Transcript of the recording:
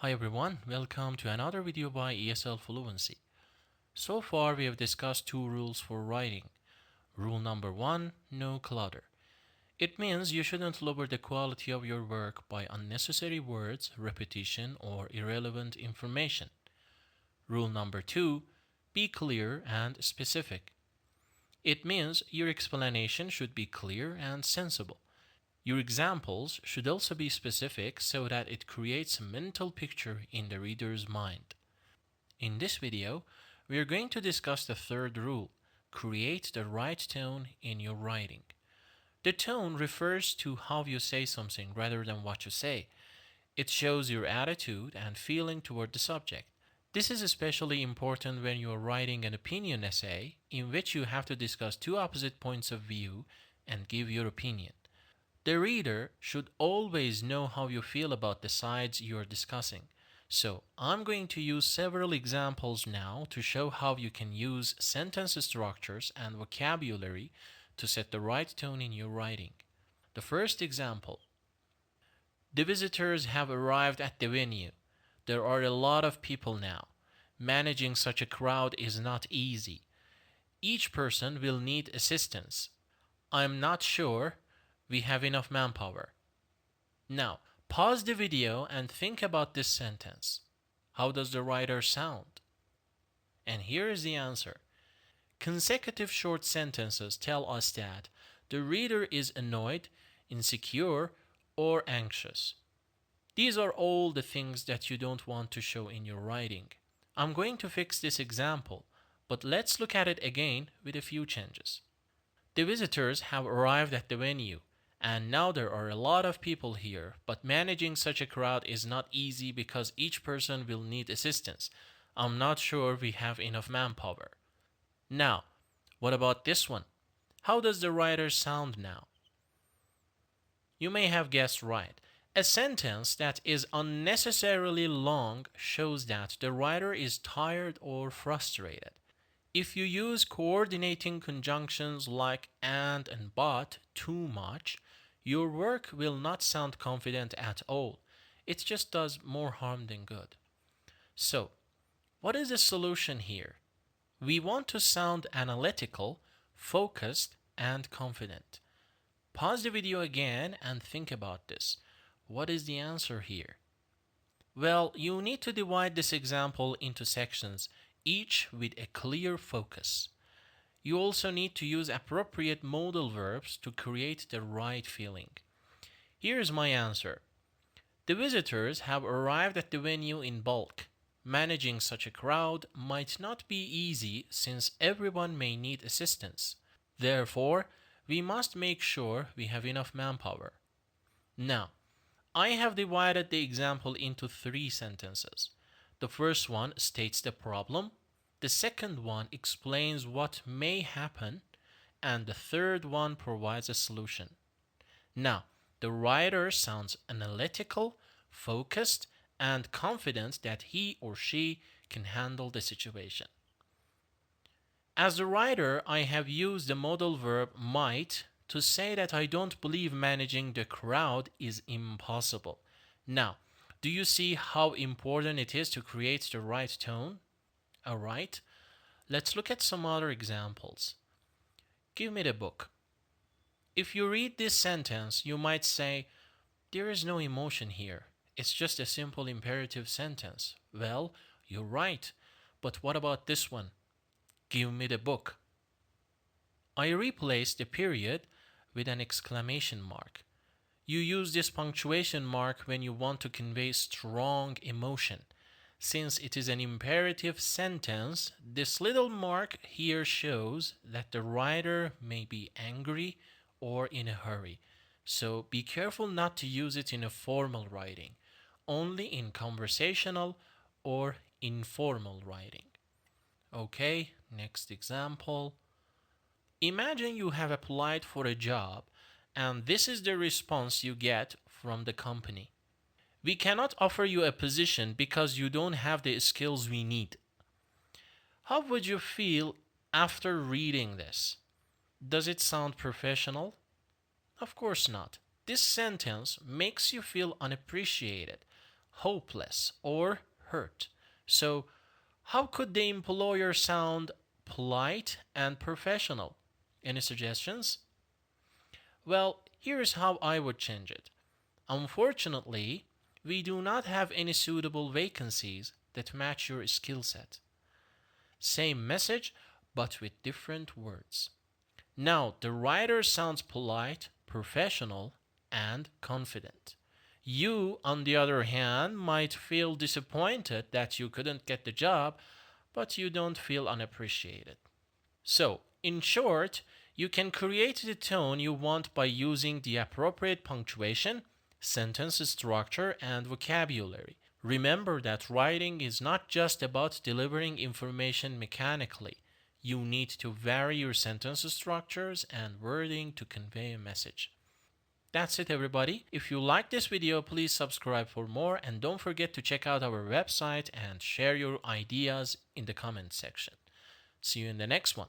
Hi everyone, welcome to another video by ESL Fluency. So far we have discussed two rules for writing. Rule number one, no clutter. It means you shouldn't lower the quality of your work by unnecessary words, repetition, or irrelevant information. Rule number two, be clear and specific. It means your explanation should be clear and sensible. Your examples should also be specific so that it creates a mental picture in the reader's mind. In this video, we are going to discuss the third rule, create the right tone in your writing. The tone refers to how you say something rather than what you say. It shows your attitude and feeling toward the subject. This is especially important when you are writing an opinion essay in which you have to discuss two opposite points of view and give your opinion. The reader should always know how you feel about the sides you are discussing. So, I'm going to use several examples now to show how you can use sentence structures and vocabulary to set the right tone in your writing. The first example: the visitors have arrived at the venue. There are a lot of people now. Managing such a crowd is not easy. Each person will need assistance. I'm not sure we have enough manpower. Now, pause the video and think about this sentence. How does the writer sound? And here is the answer. Consecutive short sentences tell us that the reader is annoyed, insecure, or anxious. These are all the things that you don't want to show in your writing. I'm going to fix this example, but let's look at it again with a few changes. The visitors have arrived at the venue, and now there are a lot of people here, but managing such a crowd is not easy because each person will need assistance. I'm not sure we have enough manpower. Now, what about this one? How does the writer sound now? You may have guessed right. A sentence that is unnecessarily long shows that the writer is tired or frustrated. If you use coordinating conjunctions like and but too much, your work will not sound confident at all. It just does more harm than good. So, what is the solution here? We want to sound analytical, focused, and confident. Pause the video again and think about this. What is the answer here? Well, you need to divide this example into sections, each with a clear focus. You also need to use appropriate modal verbs to create the right feeling. Here's my answer. The visitors have arrived at the venue in bulk. Managing such a crowd might not be easy since everyone may need assistance. Therefore, we must make sure we have enough manpower. Now, I have divided the example into three sentences. The first one states the problem, the second one explains what may happen, and the third one provides a solution. Now, the writer sounds analytical, focused, and confident that he or she can handle the situation. As the writer, I have used the modal verb might to say that I don't believe managing the crowd is impossible. Now, do you see how important it is to create the right tone? Alright, let's look at some other examples. Give me the book. If you read this sentence, you might say, there is no emotion here. It's just a simple imperative sentence. Well, you're right. But what about this one? Give me the book. I replaced the period with an exclamation mark. You use this punctuation mark when you want to convey strong emotion. Since it is an imperative sentence, this little mark here shows that the writer may be angry or in a hurry. So be careful not to use it in a formal writing, only in conversational or informal writing. Okay, next example. Imagine you have applied for a job and this is the response you get from the company. We cannot offer you a position because you don't have the skills we need. How would you feel after reading this? Does it sound professional? Of course not. This sentence makes you feel unappreciated, hopeless, or hurt. So, how could the employer sound polite and professional? Any suggestions? Well, here's how I would change it. Unfortunately, we do not have any suitable vacancies that match your skill set. Same message, but with different words. Now, the writer sounds polite, professional, and confident. You, on the other hand, might feel disappointed that you couldn't get the job, but you don't feel unappreciated. So, in short, you can create the tone you want by using the appropriate punctuation, sentence structure, and vocabulary. Remember that writing is not just about delivering information mechanically. You need to vary your sentence structures and wording to convey a message. That's it, everybody. If you like this video, please subscribe for more, and don't forget to check out our website and share your ideas in the comment section. See you in the next one.